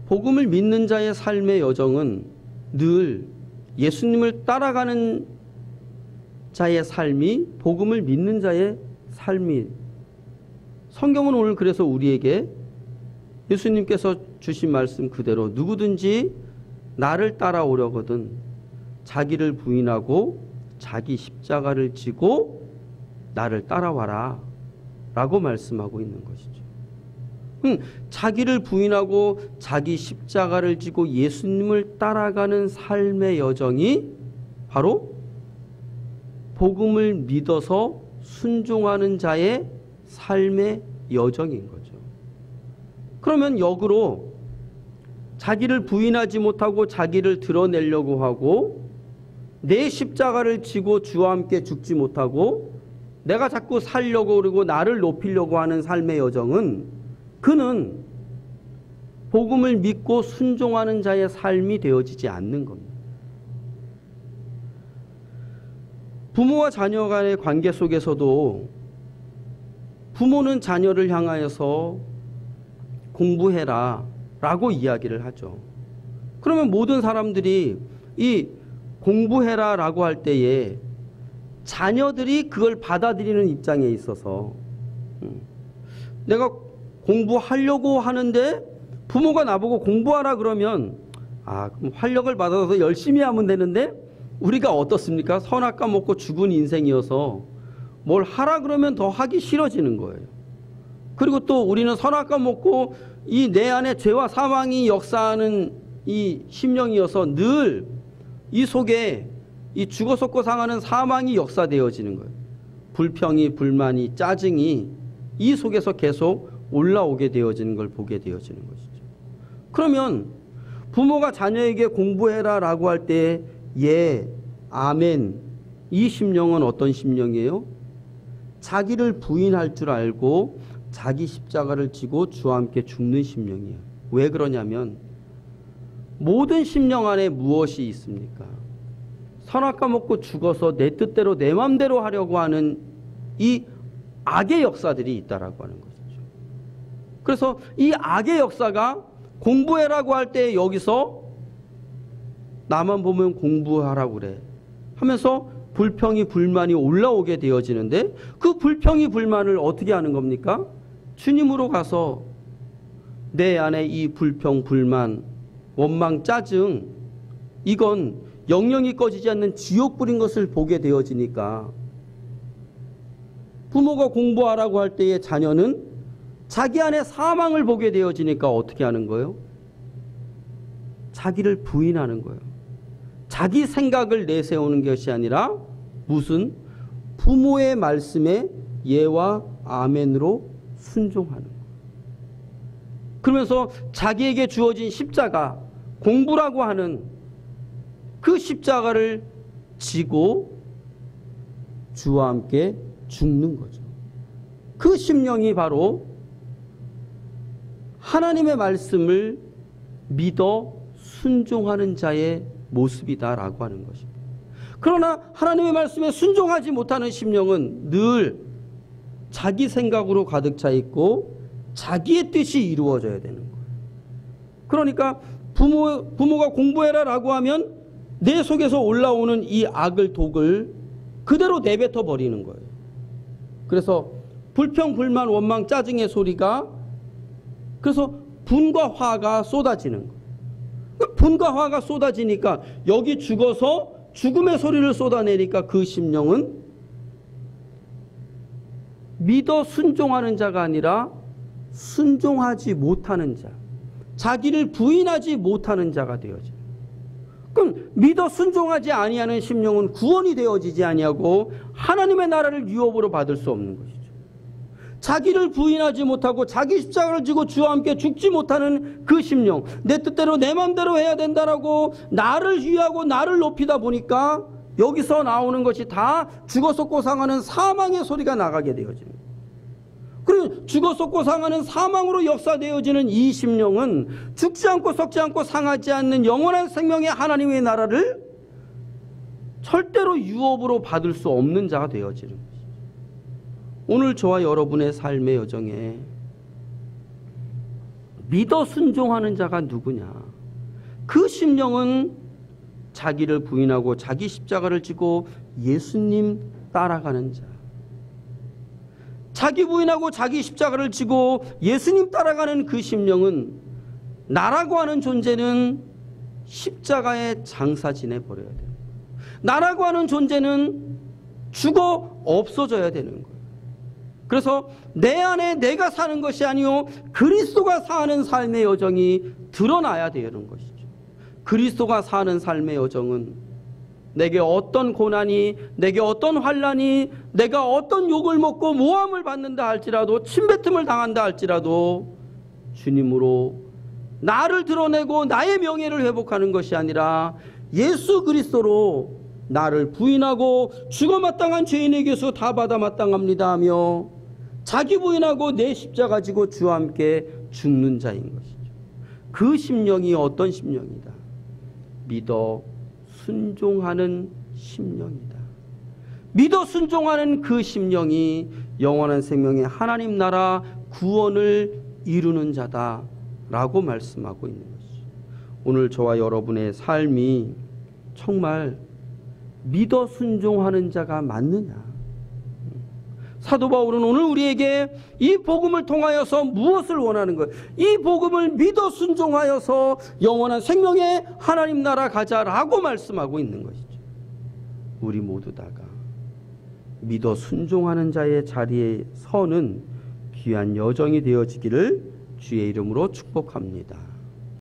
복음을 믿는 자의 삶의 여정은 늘 예수님을 따라가는 자의 삶이 복음을 믿는 자의 삶이, 성경은 오늘 그래서 우리에게 예수님께서 주신 말씀 그대로 누구든지 나를 따라오려거든 자기를 부인하고 자기 십자가를 지고 나를 따라와라 라고 말씀하고 있는 것이죠. 자기를 부인하고 자기 십자가를 지고 예수님을 따라가는 삶의 여정이 바로 복음을 믿어서 순종하는 자의 삶의 여정인 거죠. 그러면 역으로 자기를 부인하지 못하고 자기를 드러내려고 하고 내 십자가를 지고 주와 함께 죽지 못하고 내가 자꾸 살려고 그러고 나를 높이려고 하는 삶의 여정은 그는 복음을 믿고 순종하는 자의 삶이 되어지지 않는 겁니다. 부모와 자녀 간의 관계 속에서도 부모는 자녀를 향하여서 공부해라 라고 이야기를 하죠. 그러면 모든 사람들이 이 공부해라 라고 할 때에 자녀들이 그걸 받아들이는 입장에 있어서 내가 공부하려고 하는데 부모가 나보고 공부하라 그러면 그럼 활력을 받아서 열심히 하면 되는데 우리가 어떻습니까? 선악 까먹고 죽은 인생이어서 뭘 하라 그러면 더 하기 싫어지는 거예요. 그리고 또 우리는 선악 까먹고 이 내 안에 죄와 사망이 역사하는 이 심령이어서 늘 이 속에 이 죽어 썩고 상하는 사망이 역사되어지는 거예요. 불평이, 불만이, 짜증이 이 속에서 계속 올라오게 되어지는 걸 보게 되어지는 것이죠. 그러면 부모가 자녀에게 공부해라 라고 할 때 예, 아멘, 이 심령은 어떤 심령이에요? 자기를 부인할 줄 알고 자기 십자가를 지고 주와 함께 죽는 심령이에요. 왜 그러냐면 모든 심령 안에 무엇이 있습니까? 선악 까먹고 죽어서 내 뜻대로 내 맘대로 하려고 하는 이 악의 역사들이 있다라고 하는 것이죠. 그래서 이 악의 역사가 공부해라고 할 때 여기서 나만 보면 공부하라고 그래 하면서 불평이 불만이 올라오게 되어지는데 그 불평이 불만을 어떻게 하는 겁니까? 주님으로 가서 내 안에 이 불평 불만 원망 짜증 이건 영영이 꺼지지 않는 지옥불인 것을 보게 되어지니까 부모가 공부하라고 할 때의 자녀는 자기 안에 사망을 보게 되어지니까 어떻게 하는 거예요? 자기를 부인하는 거예요. 자기 생각을 내세우는 것이 아니라 무슨 부모의 말씀에 예와 아멘으로 순종하는 거예요. 그러면서 자기에게 주어진 십자가, 공부라고 하는 그 십자가를 지고 주와 함께 죽는 거죠. 그 심령이 바로 하나님의 말씀을 믿어 순종하는 자의 모습이다라고 하는 것입니다. 그러나 하나님의 말씀에 순종하지 못하는 심령은 늘 자기 생각으로 가득 차 있고 자기의 뜻이 이루어져야 되는 거예요. 그러니까 부모가 공부해라 라고 하면 내 속에서 올라오는 이 악을 독을 그대로 내뱉어 버리는 거예요. 그래서 불평, 불만, 원망, 짜증의 소리가 그래서 분과 화가 쏟아지는 거예요. 분과 화가 쏟아지니까 여기 죽어서 죽음의 소리를 쏟아내니까 그 심령은 믿어 순종하는 자가 아니라 순종하지 못하는 자, 자기를 부인하지 못하는 자가 되어져요. 그럼 믿어 순종하지 아니하는 심령은 구원이 되어지지 아니하고 하나님의 나라를 유업으로 받을 수 없는 것이죠. 자기를 부인하지 못하고 자기 십자가를 지고 주와 함께 죽지 못하는 그 심령, 내 뜻대로 내 마음대로 해야 된다라고 나를 위하고 나를 높이다 보니까 여기서 나오는 것이 다 죽어 썩고 상하는 사망의 소리가 나가게 되어지는 거예요. 그리고 죽어 썩고 상하는 사망으로 역사되어지는 이 심령은 죽지 않고 썩지 않고 상하지 않는 영원한 생명의 하나님의 나라를 절대로 유업으로 받을 수 없는 자가 되어지는 거예요. 오늘 저와 여러분의 삶의 여정에 믿어 순종하는 자가 누구냐? 그 심령은 자기를 부인하고 자기 십자가를 지고 예수님 따라가는 자. 자기 부인하고 자기 십자가를 지고 예수님 따라가는 그 심령은 나라고 하는 존재는 십자가에 장사 지내버려야 돼요. 나라고 하는 존재는 죽어 없어져야 되는 거예요. 그래서 내 안에 내가 사는 것이 아니요 그리스도가 사는 삶의 여정이 드러나야 되는 것이죠. 그리스도가 사는 삶의 여정은 내게 어떤 고난이, 내게 어떤 환난이, 내가 어떤 욕을 먹고 모함을 받는다 할지라도, 침뱉음을 당한다 할지라도 주님으로 나를 드러내고 나의 명예를 회복하는 것이 아니라 예수 그리스도로 나를 부인하고 죽어 마땅한 죄인에게서 다 받아 마땅합니다 하며 자기 부인하고 내 십자가 지고 주와 함께 죽는 자인 것이죠. 그 심령이 어떤 심령이다? 믿어 순종하는 심령이다. 믿어 순종하는 그 심령이 영원한 생명의 하나님 나라 구원을 이루는 자다라고 말씀하고 있는 것이죠. 오늘 저와 여러분의 삶이 정말 믿어 순종하는 자가 맞느냐? 사도 바울은 오늘 우리에게 이 복음을 통하여서 무엇을 원하는 거예요? 이 복음을 믿어 순종하여서 영원한 생명의 하나님 나라 가자라고 말씀하고 있는 것이죠. 우리 모두 다가 믿어 순종하는 자의 자리에 서는 귀한 여정이 되어지기를 주의 이름으로 축복합니다.